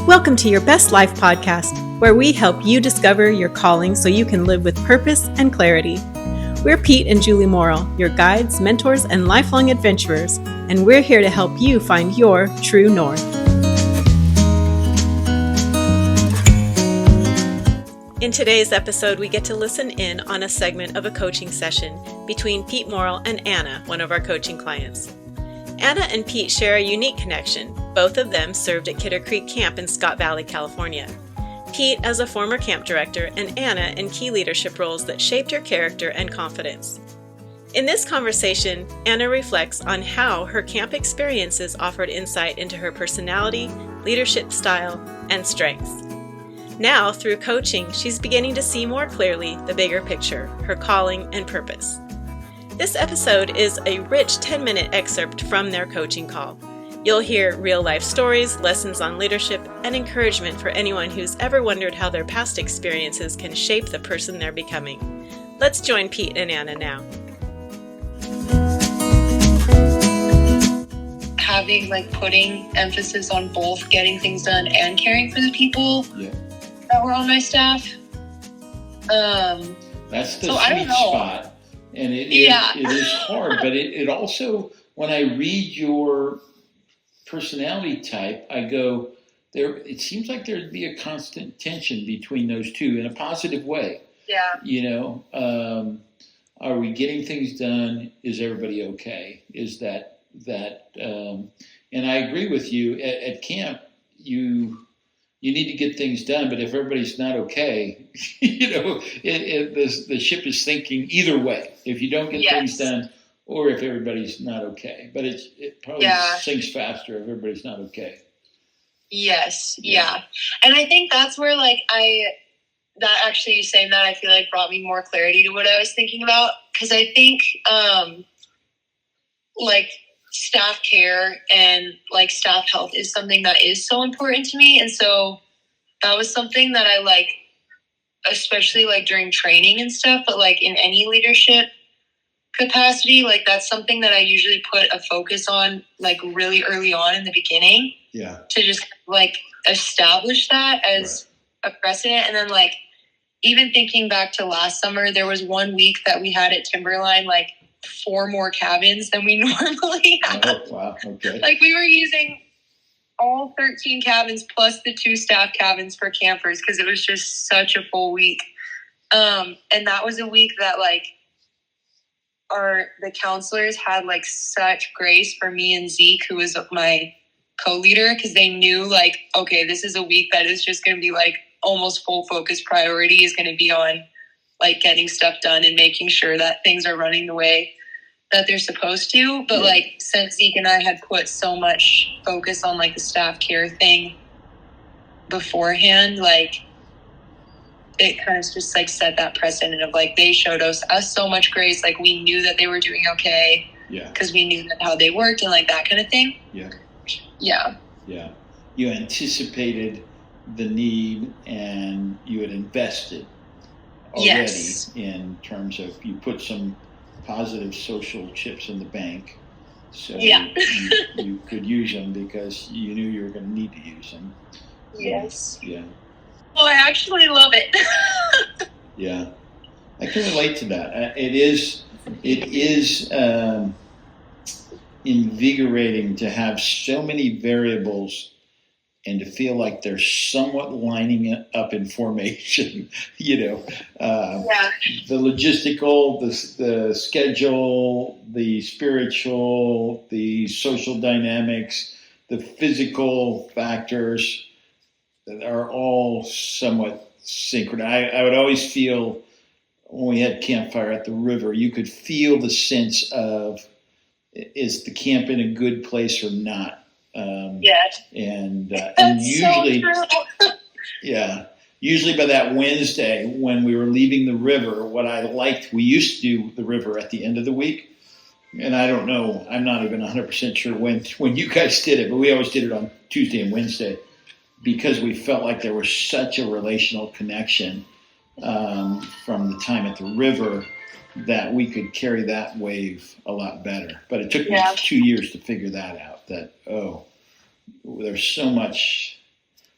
Welcome to Your Best Life podcast, where we help you discover your calling so you can live with purpose and clarity. We're Pete and Julie Morrill, your guides, mentors, and lifelong adventurers, and we're here to help you find your true north. In today's episode, we get to listen in on a segment of a coaching session between Pete Morrill and Anna, one of our coaching clients. Anna and Pete share a unique connection. Both of them served at Kidder Creek Camp in Scott Valley, California. Pete as a former camp director and Anna in key leadership roles that shaped her character and confidence. In this conversation, Anna reflects on how her camp experiences offered insight into her personality, leadership style, and strengths. Now, through coaching, she's beginning to see more clearly the bigger picture, her calling and purpose. This episode is a rich 10-minute excerpt from their coaching call. You'll hear real-life stories, lessons on leadership, and encouragement for anyone who's ever wondered how their past experiences can shape the person they're becoming. Let's join Pete and Anna now. Putting emphasis on both getting things done and caring for the people that were on my staff. That's the sweet spot. And it is hard, but it also, when I read your personality type, I go, it seems like there'd be a constant tension between those two in a positive way. Yeah. You know, are we getting things done? Is everybody okay? Is that, and I agree with you, at camp, you need to get things done, but if everybody's not okay, you know, the ship is sinking either way. If you don't get things done, or if everybody's not okay, but it probably sinks faster if everybody's not okay. Yes, yeah, and I think that's where that actually you saying that I feel like brought me more clarity to what I was thinking about, because I think staff care and staff health is something that is so important to me. And so that was something that I especially during training and stuff, but in any leadership capacity, that's something that I usually put a focus on really early on in the beginning. Yeah. To just establish that as a precedent. And then even thinking back to last summer, there was 1 week that we had at Timberline, 4 more cabins than we normally have. Oh, wow. Okay. We were using all 13 cabins plus the 2 staff cabins for campers because it was just such a full week. And that was a week that the counselors had such grace for me and Zeke, who was my co-leader, because they knew okay, this is a week that is just going to be almost full focus priority is going to be on getting stuff done and making sure that things are running the way that they're supposed to. But since Zeke and I had put so much focus on the staff care thing beforehand, it kind of just set that precedent of they showed us so much grace. We knew that they were doing okay. Yeah. Because we knew how they worked and that kind of thing. Yeah. Yeah. Yeah. You anticipated the need and you had invested already in terms of you put some positive social chips in the bank, so you could use them because you knew you were going to need to use them. Yes. Yeah. Oh, I actually love it. Yeah, I can relate to that. It is invigorating to have so many variables and to feel like they're somewhat lining it up in formation, the logistical, the schedule, the spiritual, the social dynamics, the physical factors that are all somewhat synchronized. I would always feel when we had campfire at the river, you could feel the sense of, is the camp in a good place or not? And usually, usually by that Wednesday when we were leaving the river, what I liked, we used to do the river at the end of the week. And I don't know, I'm not even 100% sure when you guys did it, but we always did it on Tuesday and Wednesday because we felt like there was such a relational connection from the time at the river that we could carry that wave a lot better. But it took me 2 years to figure that out, that, there's so much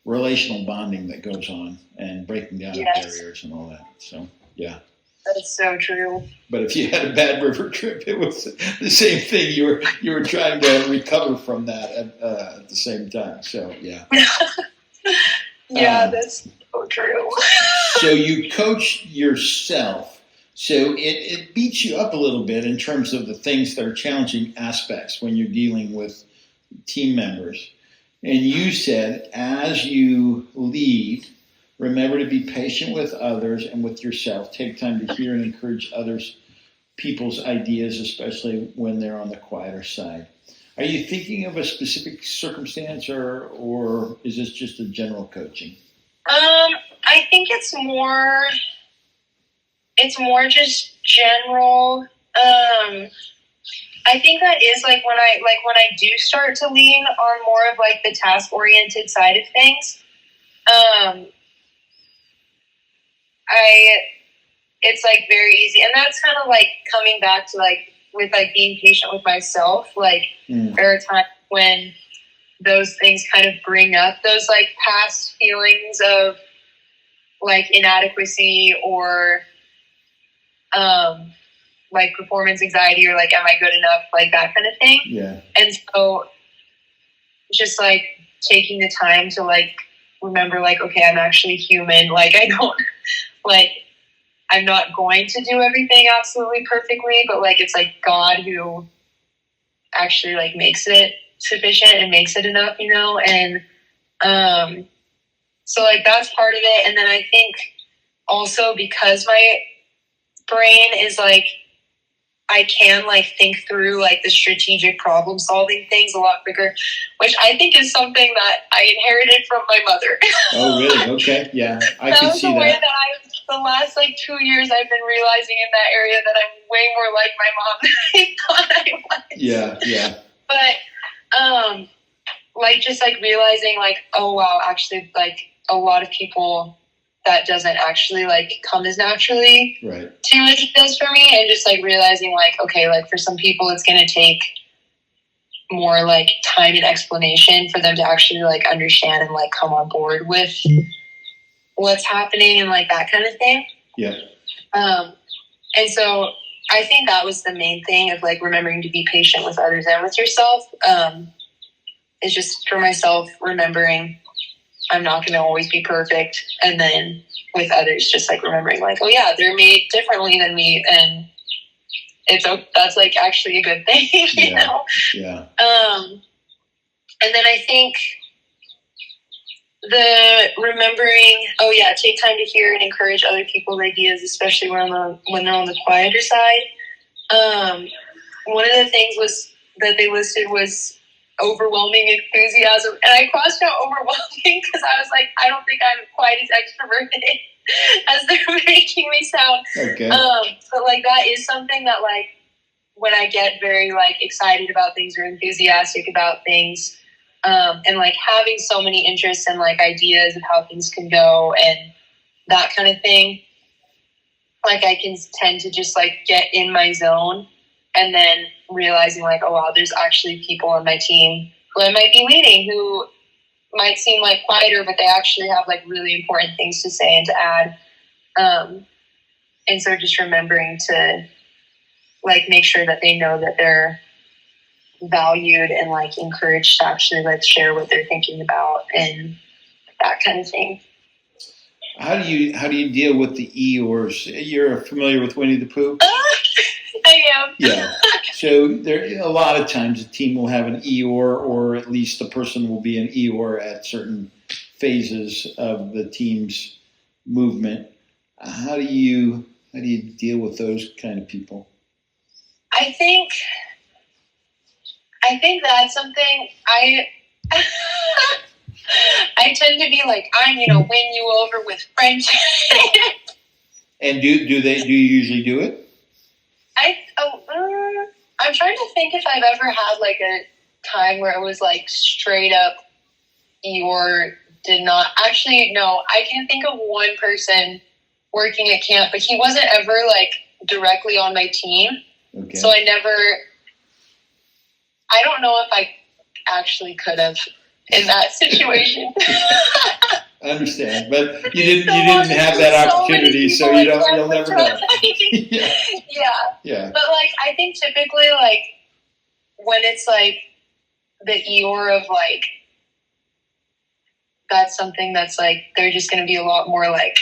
relational bonding that goes on and breaking down Yes. barriers and all that. So, yeah. That's so true. But if you had a bad river trip, it was the same thing. You were trying to recover from that at the same time. So, yeah. Yeah, that's so true. So you coach yourself. So it beats you up a little bit in terms of the things that are challenging aspects when you're dealing with team members. And you said, as you lead, remember to be patient with others and with yourself. Take time to hear and encourage people's ideas, especially when they're on the quieter side. Are you thinking of a specific circumstance, or is this just a general coaching? I think it's more just general. I think that is like when I do start to lean on more of like the task oriented side of things. It's like very easy, and that's kind of like coming back to like with like being patient with myself. Like there are times when those things kind of bring up those like past feelings of like inadequacy or like performance anxiety or like am I good enough, like that kind of thing. Yeah. And so just like taking the time to like remember like, okay, I'm actually human. Like I don't like I'm not going to do everything absolutely perfectly, but like it's like God who actually like makes it sufficient and makes it enough, you know? And so like that's part of it. And then I think also because my brain is like I can like think through like the strategic problem solving things a lot quicker, which I think is something that I inherited from my mother. Oh, really? Okay. Yeah. I can see that. Way that the last like 2 years I've been realizing in that area that I'm way more like my mom than I thought I was. Yeah. Yeah. But, like just like realizing like, oh wow, actually like a lot of people that doesn't actually like come as naturally right to as it does for me, and just like realizing like, okay, like for some people it's going to take more like time and explanation for them to actually like understand and like come on board with what's happening and like that kind of thing. Yeah. And so I think that was the main thing of like remembering to be patient with others and with yourself. It's just for myself remembering I'm not going to always be perfect. And then with others, just like remembering like, oh yeah, they're made differently than me. And that's like actually a good thing, you know? Yeah. And then I think the remembering, oh yeah, take time to hear and encourage other people's ideas, especially when they're on the quieter side. One of the things was that they listed was overwhelming enthusiasm, and I crossed out overwhelming because I was like, I don't think I'm quite as extroverted as they're making me sound. Okay. But like that is something that like when I get very like excited about things or enthusiastic about things, and like having so many interests and like ideas of how things can go and that kind of thing, like I can tend to just like get in my zone. And then realizing like, oh wow, there's actually people on my team who I might be leading who might seem like quieter, but they actually have like really important things to say and to add. And so just remembering to like make sure that they know that they're valued and like encouraged to actually like share what they're thinking about and that kind of thing. How do you deal with the Eeyores? You're familiar with Winnie the Pooh? I am. Yeah. So there, a lot of times a team will have an Eeyore, or at least the person will be an Eeyore at certain phases of the team's movement. How do you deal with those kind of people? I think that's something I tend to be like, I'm win you over with friendship. And do you usually do it? I'm trying to think if I've ever had like a time where it was like straight up Eeyore did not. Actually, no, I can think of one person working at camp, but he wasn't ever like directly on my team. Okay. So I don't know if I actually could have in that situation. I understand, but you didn't have that opportunity, so you'll never know. Yeah. But like, I think typically, like, when it's like the Eeyore of like, that's something that's like, they're just going to be a lot more like,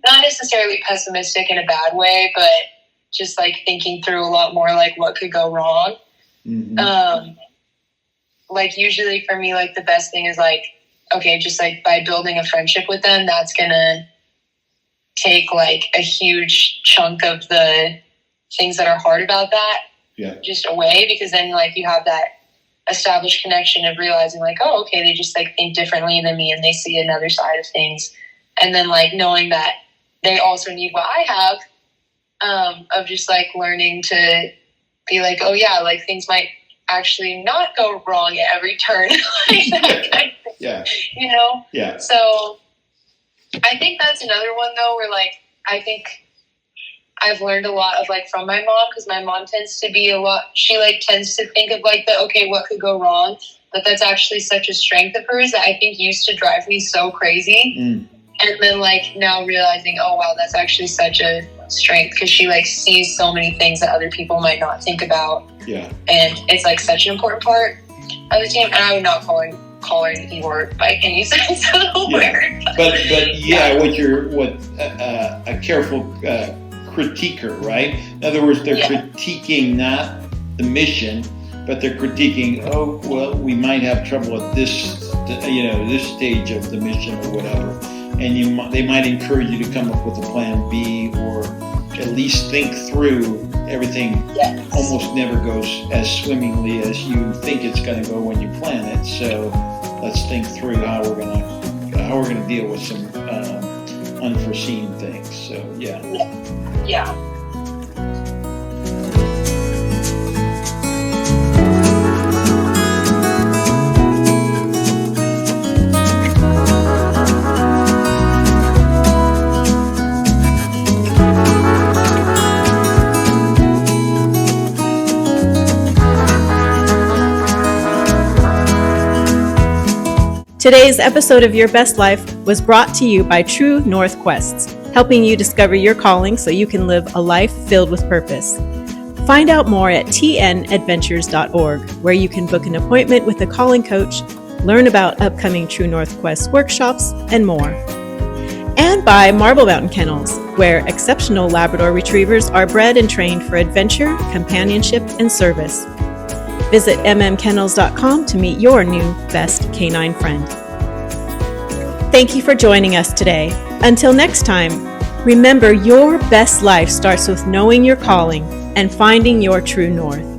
not necessarily pessimistic in a bad way, but just like thinking through a lot more like what could go wrong. Mm-hmm. Like usually for me, like the best thing is like, okay, just like by building a friendship with them, that's going to take like a huge chunk of the things that are hard about that just away, because then like you have that established connection of realizing like, oh, okay, they just like think differently than me and they see another side of things. And then like knowing that they also need what I have, of just like learning to be like, oh yeah, like things might actually not go wrong at every turn. Like that kind of thing. Yeah. You know? Yeah. So I think that's another one though, where like, I think I've learned a lot of like from my mom, because my mom tends to be she like tends to think of like okay, what could go wrong? But that's actually such a strength of hers that I think used to drive me so crazy. And then like now realizing, oh wow, that's actually such a strength, because she like sees so many things that other people might not think about. Yeah. And it's like such an important part of the team. And I would not call her an Eeyore by any sense of the word. But a careful critiquer, right? In other words, they're critiquing not the mission, but they're critiquing, oh, well, we might have trouble at this stage of the mission or whatever. And they might encourage you to come up with a plan B, or at least think through everything. Almost never goes as swimmingly as you think it's going to go when you plan it. So let's think through how we're going to deal with some unforeseen things. So Yeah. Today's episode of Your Best Life was brought to you by True North Quests, helping you discover your calling so you can live a life filled with purpose. Find out more at tnadventures.org, where you can book an appointment with a calling coach, learn about upcoming True North Quest workshops, and more. And by Marble Mountain Kennels, where exceptional Labrador retrievers are bred and trained for adventure, companionship, and service. Visit mmkennels.com to meet your new best canine friend. Thank you for joining us today. Until next time, remember your best life starts with knowing your calling and finding your true north.